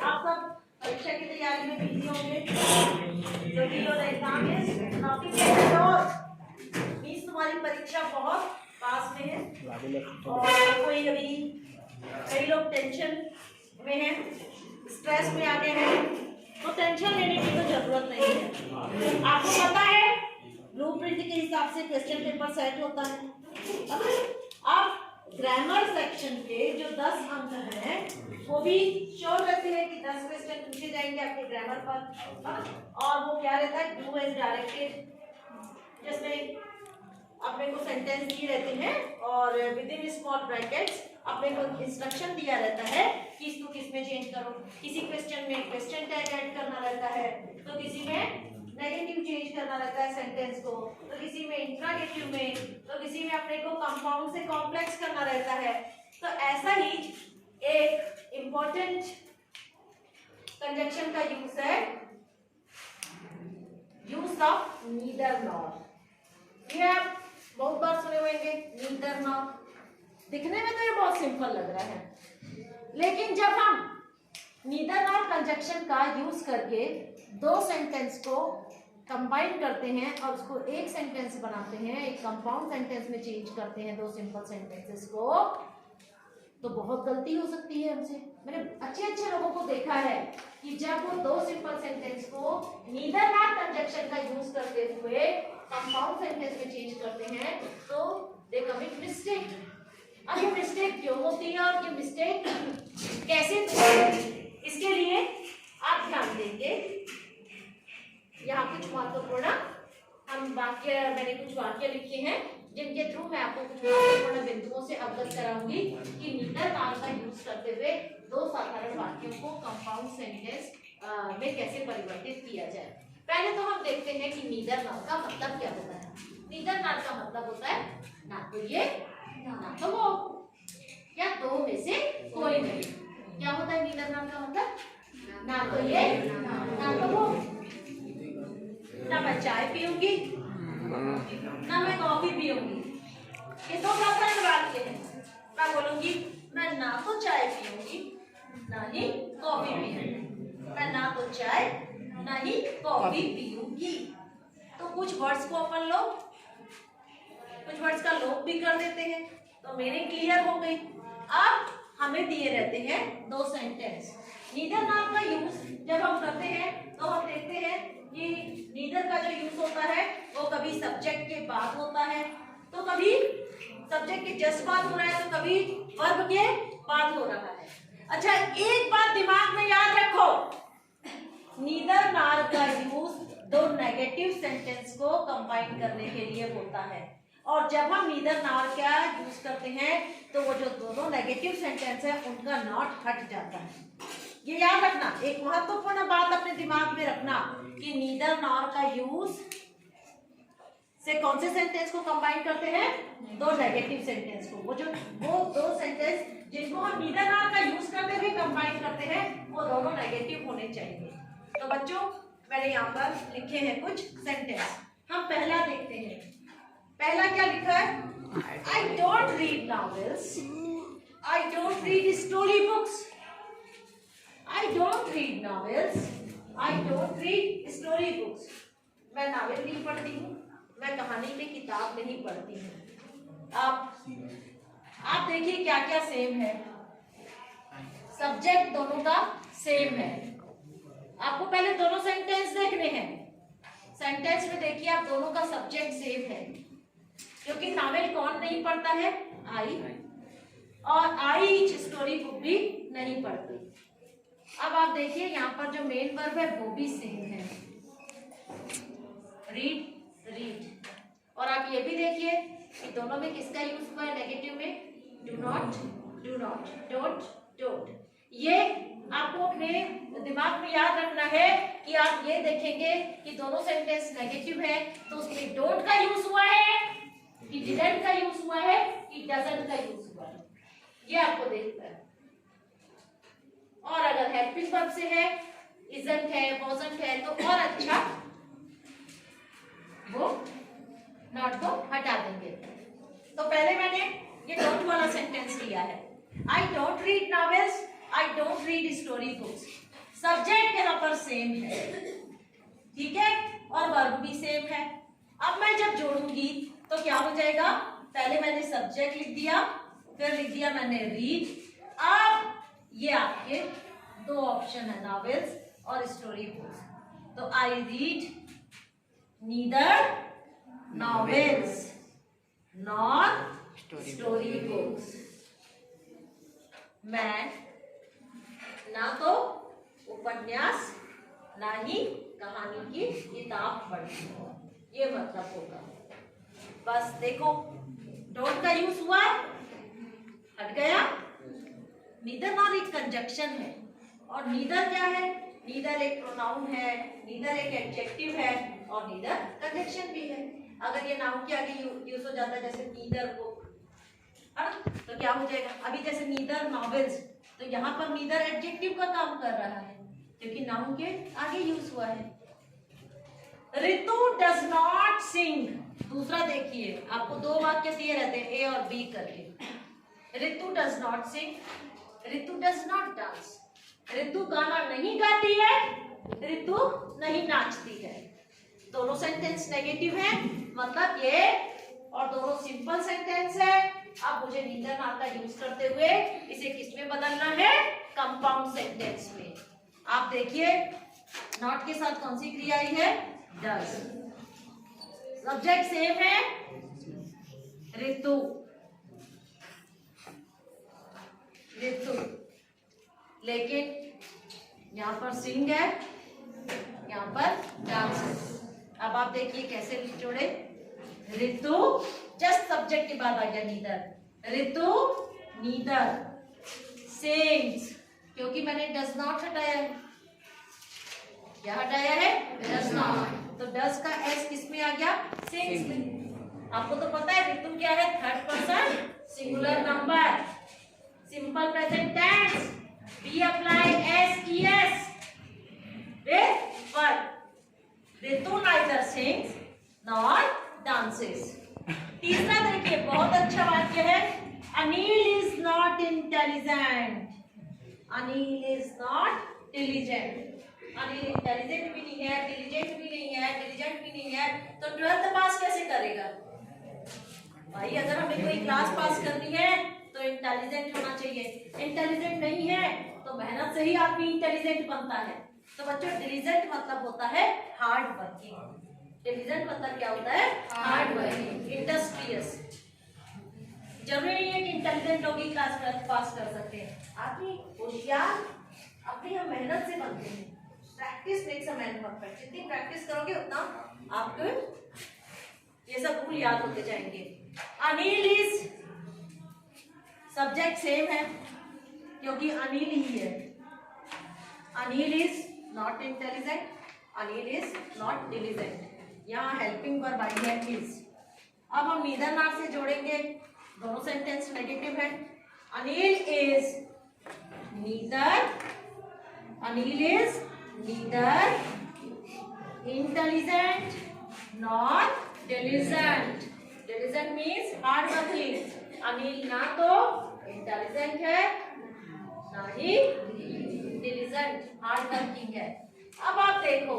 आप सब परीक्षा की तैयारी में बिजी होंगे, क्योंकि your exam is nothing at all. Means तुम्हारी परीक्षा बहुत पास में है और कोई अभी कई लोग टेंशन में हैं, स्ट्रेस में आ गए हैं, तो टेंशन लेने की तो जरूरत नहीं है। आपको पता है ब्लूप्रिंट के हिसाब से क्वेश्चन पेपर सेट होता है। अब ग्रामर सेक्शन के जो 10 अंक हैं वो भी श्योर रहते हैं कि 10 क्वेश्चन पूछे जाएंगे आपके ग्रामर पर। और वो क्या रहता है, डू एज डायरेक्टेड, जिसमें अपने को सेंटेंस दिए रहते हैं और विद इन स्मॉल ब्रैकेट्स अपने को इंस्ट्रक्शन दिया रहता है कि इसको किस में चेंज करो। किसी क्वेश्चन में क्वेश्चन टैग ऐड करना रहता है, तो किसी में नेगेटिव चेंज करना रहता है सेंटेंस को, तो किसी में इंट्रागेटिव में, तो किसी में अपने को कंपाउंड से कॉम्प्लेक्स करना रहता है। तो ऐसा ही एक इंपॉर्टेंट कंजक्शन का यूज है, यूज ऑफ नीदर नॉर। ये आप बहुत बार सुने होंगे, नीदर नॉर। दिखने में तो ये बहुत सिंपल लग रहा है, लेकिन जब हम नीदर नॉर कंजक्शन का यूज करके दो सेंटेंस को कंबाइन करते हैं और उसको एक सेंटेंस बनाते हैं, एक कंपाउंड सेंटेंस में चेंज करते हैं दो सिंपल सेंटेंसेस को, तो बहुत गलती हो सकती है हमसे। मैंने अच्छे लोगों को देखा है कि जब वो दो सिंपल सेंटेंस को नीदर नॉर कंजक्शन का यूज करते हुए कंपाउंड सेंटेंस में चेंज करते हैं तो दे कमिट मिस्टेक। अब ये मिस्टेक क्यों होती है और ये मिस्टेक कैसे होती है, इसके लिए आप ध्यान देंगे। यहाँ कुछ महत्वपूर्ण मैंने कुछ वाक्य लिखे हैं जिनके थ्रू मैं आपको कुछ महत्वपूर्ण बिंदुओं से अवगत कराऊंगी कि नीदर नॉर का यूज करते हुए दो साधारण वाक्यों को कंपाउंड सेंटेंस में कैसे परिवर्तित किया जाए। पहले तो हम देखते हैं कि नीदर नॉर का मतलब क्या होता है। नीदर नॉर का मतलब होता है ना तो ये ना तो वो, या दो में से कोई नहीं। क्या होता है नीदर नॉर का मतलब? ना तो ये ना तो वो। ना मैं चाय पीऊंगी ना मैं कॉफी पीऊंगी, ये दो साधारण वाक्य हैं। मैं बोलूंगी मैं ना तो चाय पीऊंगी ना ही कॉफी पीऊंगी, मैं ना तो चाय ना ही कॉफी पीऊंगी। तो कुछ वर्ड्स को अपन लोग कुछ वर्ड्स का लोप भी कर देते हैं, तो मीनिंग क्लियर हो गई। अब हमें दिए रहते हैं दो सेंटेंस। नीदर नॉर का यूज जब हम करते हैं तो हम देखते हैं कि नीदर का जो यूज होता है वो कभी सब्जेक्ट के बाद होता है, तो कभी सब्जेक्ट के जस्ट बाद हो रहा है, तो कभी वर्ब के बाद हो रहा है। अच्छा, एक बात दिमाग में याद रखो, नीदर नॉर का यूज दो नेगेटिव सेंटेंस को कंबाइन करने के लिए होता है, और जब हम नीदर नॉर का यूज करते हैं तो वो जो दोनों नेगेटिव सेंटेंस है उनका नॉट हट जाता है। ये याद रखना, एक महत्वपूर्ण बात अपने दिमाग में रखना कि नीदर नॉर का यूज से कौन से सेंटेंस को कंबाइन करते हैं? दो नेगेटिव सेंटेंस को। वो दो सेंटेंस जिनको हम नीदर नॉर का यूज करते हुए कंबाइन करते हैं वो दोनों नेगेटिव होने चाहिए। तो बच्चों, मैंने यहाँ पर लिखे हैं कुछ सेंटेंस। हम पहला देखते हैं। पहला क्या लिखा है? I don't read novels. I don't read story books. I don't read novels. I don't read story books. मैं नावल नहीं पढ़ती हूँ, मैं कहानी की किताब नहीं पढ़ती हूँ। आप देखिए क्या क्या सेम है। सब्जेक्ट दोनों का सेम है। आपको पहले दोनों सेंटेंस देखने हैं। सेंटेंस में देखिए आप, दोनों का सब्जेक्ट सेम है, क्योंकि नावल कौन नहीं पढ़ता है? आई, और आई स्टोरी बुक भी नहीं पढ़ती। अब आप देखिए यहाँ पर जो मेन वर्ब है वो भी सेम है, रीड, रीड। और आप ये भी देखिए कि दोनों में किसका यूज हुआ है नेगेटिव में? Do not, do not, don't, don't. ये आपको अपने दिमाग में याद रखना है कि आप ये देखेंगे कि दोनों सेंटेंस नेगेटिव है, तो उसमें डोंट का यूज हुआ है कि डिडंट का यूज हुआ है कि डजंट का यूज हुआ है, ये आपको देखना है। और अगर हेल्पिंग वर्ब से है, इजंट है, वॉजंट है, तो और अच्छा, वो नॉट को हटा देंगे। तो पहले मैंने ये डोंट वाला सेंटेंस लिया है। I don't read novels, I don't read story books. Subject यहाँ पर सेम है, ठीक है, और वर्ब भी सेम है। अब मैं जब जोड़ूंगी तो क्या हो जाएगा, पहले मैंने सब्जेक्ट लिख दिया, फिर लिख दिया मैंने रीड। अब ये आपके दो ऑप्शन है, नॉवेल्स और स्टोरी बुक्स। तो I read neither novels nor story books. मैं ना तो उपन्यास ना ही कहानी की किताब पढ़ती हूँ, ये मतलब होगा। बस देखो डोंट का यूज हुआ, हट गया। नीदर नॉर एक कंजक्शन है, और नीदर क्या है, नीदर एक प्रोनाउन है, नीदर एक एडजेक्टिव है, और नीदर कंजक्शन भी है। अगर ये नाउन के आगे यूज हो जाता है, जैसे नीदर बुक, है ना, तो क्या हो जाएगा, अभी जैसे नीदर नॉवेल्स, तो यहाँ पर नीदर एडजेक्टिव का काम कर रहा है क्योंकि नाउन के आगे यूज हुआ है। रितु डज नॉट सिंग, दूसरा देखिए, आपको दो वाक्य दिए रहते हैं ए और बी करके। Ritu does not sing, Ritu does not dance. Ritu गाना नहीं गाती है, रितु नहीं नाचती है। दोनों सेंटेंस नेगेटिव है, मतलब ये, और दोनों सिंपल सेंटेंस है। अब मुझे नीदर नॉर का यूज करते हुए इसे किस में बदलना है, कंपाउंड सेंटेंस में। आप देखिए नॉट के साथ कौन सी क्रिया आई है, डज। सब्जेक्ट सेम है रितु, रितु, लेकिन यहाँ पर सिंग है, यहाँ पर डांस है। अब आप देखिए कैसे जोड़े, रितु जस्ट सब्जेक्ट के बाद आ गया नीदर, रितु नीदर सिंग्स, क्योंकि मैंने डज नॉट हटाया है। क्या हटाया है, डज नॉट, तो डज का एस किस में आ गया, सिंग्स में। आपको तो पता है रितु क्या है, third person singular number, simple present tense, we apply s e s with verb. Ritu neither sings nor dances. तीसरा देखिए, बहुत अच्छा वाक्य है, Anil is not intelligent. Anil is not diligent. Anil intelligent भी नहीं है, डिलीजेंट भी नहीं है, डिलीजेंट भी नहीं है, तो 12th पास कैसे करेगा भाई? अगर हमें कोई क्लास पास करनी है तो इंटेलिजेंट होना चाहिए। इंटेलिजेंट नहीं है तो मेहनत से ही आदमी इंटेलिजेंट बनता है। तो बच्चों डिलीजेंट मतलब होता है हार्ड वर्किंग। डिलीजेंट मतलब क्या होता है, हार्ड वर्किंग, इंडस्ट्रियस। जरूरी नहीं है कि इंटेलिजेंट लोग ही क्लास पास कर सकते हैं। आदमी होशियार अपनी हम मेहनत से बनते हैं। Practice makes a man perfect. जितनी प्रैक्टिस करोगे उतना आपको ये सब रूल याद होते जाएंगे। अनिल इज, सब्जेक्ट सेम है क्योंकि अनिल ही है। Anil is not intelligent, Anil is not diligent. यहाँ हेल्पिंग वर्ब आई है इज। अब हम नीदर नॉट से जोड़ेंगे, दोनों सेंटेंस नेगेटिव है। Anil is neither, Anil is neither intelligent nor diligent. Diligent means hard working. Anil ना तो इंटेलिजेंट है ना ही डिलीजेंट, हार्ड वर्किंग है। अब आप देखो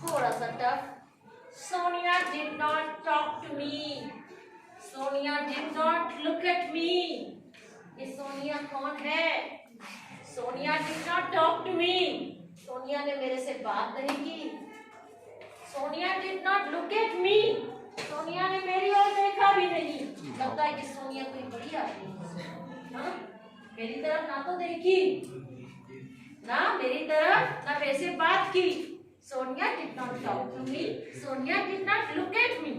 थोड़ा सा tough, Sonia did not talk to me, Sonia did not look at me. ये सोनिया कौन है? Sonia did not talk to me, Sonia ने मेरे से बात नहीं की। Sonia did not look at me, Sonia ने मेरी ओर देखा भी नहीं। लगता है कि सोनिया कोई बड़ी आदमी है, हाँ? मेरी तरफ ना तो देखी, ना मेरी तरफ, ना मेरे से बात की। Sonia did not talk to me, Sonia did not look at me.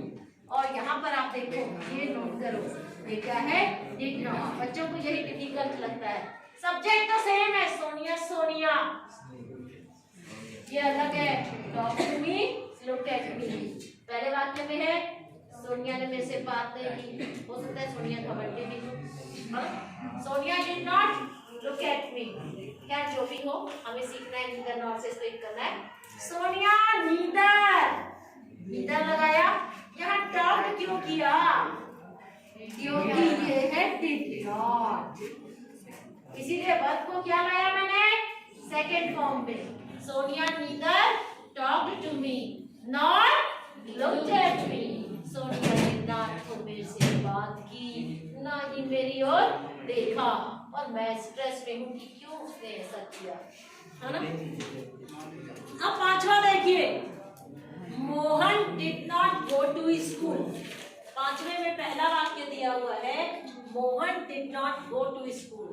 और यहाँ पर आप देखो, ये नोट करो, ये क्या है, डिड नॉट। बच्चों को यही डिफिकल्ट लगता है। सब्जेक्ट तो सेम है, सोनिया सोनिया, ये अलग है, talk to me, look at me. पहले वाक्य में है सोनिया ने मेरे से बात नहीं की, हो सकता है सोनिया का बर्थडे भी हो। Sonia did not look at मी, क्या जो भी हो हमें सीखना है, नीदर नॉट से स्प्लिट करना है। सोनिया नीदर, नीदर लगाया, यहाँ टॉक्ड क्यों किया? क्योंकि ये है डिड नॉट, इसीलिए वर्ब को क्या लाया मैंने, सेकेंड फॉर्म में Sonia neither talked to me not looked at me. Sonia ने ना तो मेरे से बात की ना ही मेरी ओर देखा, और मैं स्ट्रेस में हूँ कि क्यों उसने ऐसा किया, है ना। अब पांचवा देखिए, Mohan did not go to school. पांचवे में पहला वाक्य दिया हुआ है Mohan did not go to school.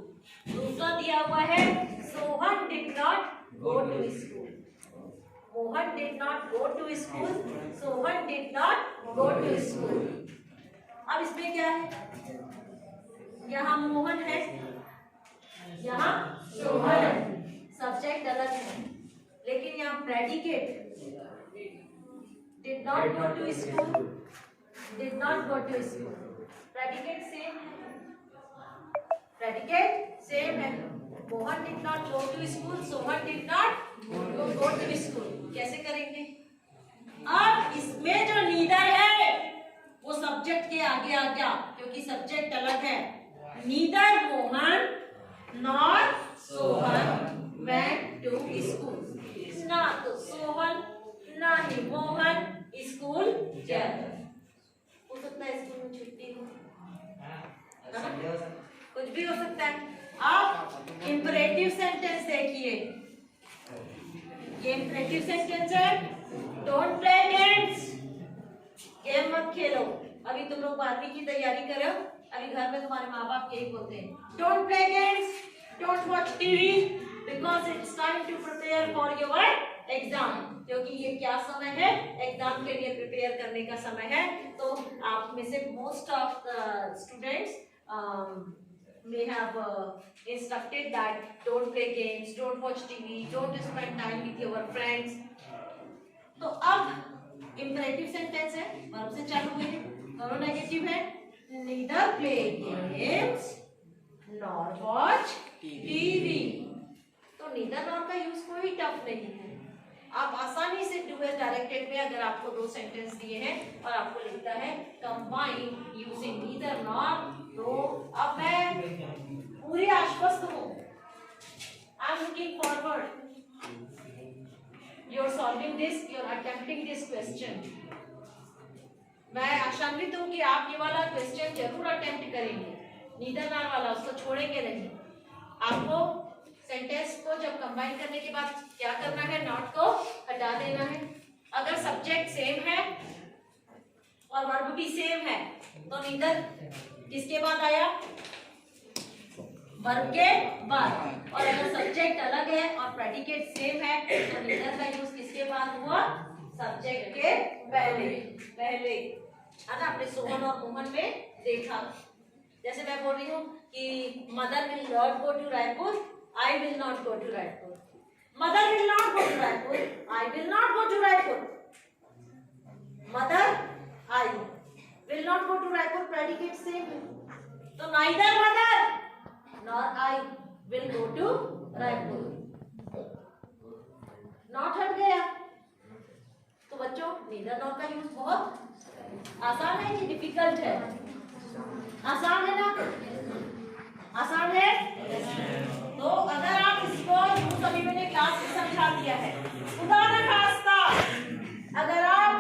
दूसरा दिया हुआ है Sohan did not go to school. Mohan did not go to school, Sohan did not go to school. अब इसमें क्या है, यहाँ मोहन है, यहाँ सोहन है, सब्जेक्ट अलग है, लेकिन यहाँ predicate did not go to school, did not go to school, predicate same है, प्रेडिकेट सेम है। Mohan did not go to school, Sohan did not go to school. कैसे करेंगे? अब इसमें जो नीदर है वो सब्जेक्ट के आगे आ गया, क्योंकि सब्जेक्ट अलग है। Neither Mohan nor Sohan went to school. ना तो सोहन ना ही मोहन स्कूल गए। हो सकता है स्कूल में छुट्टी हो, कुछ भी हो सकता है। अब इंपरेटिव सेंटेंस देखिए, ये इंपरेटिव सेंटेंस है, डोंट प्ले गेम्स, गेम मत खेलो। अभी तुम लोग 12वीं की तैयारी करो, अभी घर में तुम्हारे माँ बाप यही बोलते हैं, don't play games, don't watch TV, because it's time to prepare for your exam. क्योंकि ये क्या समय है, एग्जाम के लिए प्रिपेयर करने का समय है। तो आप में से most of the students may have instructed that don't play games, don't watch TV, don't spend time with your friends. तो अब imperative sentence है, verb से चालू हुए हैं, दोनों नेगेटिव है। neither play games nor watch TV। तो neither nor का यूज कोई टफ नहीं है। आप आसानी से डू एज डायरेक्टेड में अगर आपको दो सेंटेंस दिए हैं और आपको लिखता है कंबाइन यूजिंग नीदर नॉर, तो अब मैं पूरी आश्वस्त हूँ, I am looking forward, you are solving this, you are attempting this question. मैं आशान्वित हूँ कि आप ये वाला क्वेश्चन जरूर अटेम्प्ट करेंगे, नीदर नॉर वाला, उसको छोड़ेंगे नहीं। आपको सेंटेंस को जब कंबाइन करने के बाद क्या करना है, नॉट को हटा देना है। अगर सब्जेक्ट सेम है और वर्ब भी सेम है तो नीदर किसके बाद आया, वर्ब के बाद। और अगर सब्जेक्ट अलग है और प्रेडिकेट सेम है तो नीदर का यूज किसके बाद हुआ, सब्जेक्ट के पहले। है ना, आपने सोहन और मोहन में देखा। जैसे मैं बोल रही हूँ कि mother will not go to Raipur, I will not go to Raipur. Mother will not go to Raipur. I will not go to Raipur. Mother, I will not go to Raipur. Predicate same है। तो neither mother nor I will go to Raipur। Not हट गया। तो बच्चों neither nor का use बहुत आसान है कि डिफिकल्ट है? आसान है ना? आसान है। तो अगर आप इसको यूं सभी मैंने क्लास में समझा दिया है, खुदा न खास्ता अगर आप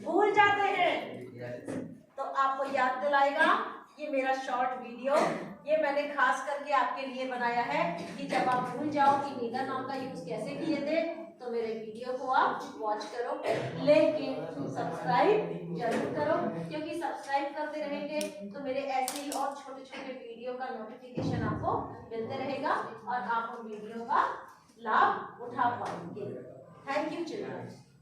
भूल जाते हैं तो आपको याद दिलाएगा ये मेरा शॉर्ट वीडियो, ये मैंने खास करके आपके लिए बनाया है कि जब आप भूल जाओ कि नीदर नॉर का यूज कैसे किए थे तो मेरे वीडियो को आप वॉच करो, लेकिन सब्सक्राइब जरूर करो, क्योंकि सब्सक्राइब करते रहेंगे तो मेरे ऐसे ही और छोटे छोटे वीडियो का नोटिफिकेशन आपको मिलते रहेगा और आप उन वीडियो का लाभ उठा पाएंगे। Thank you children.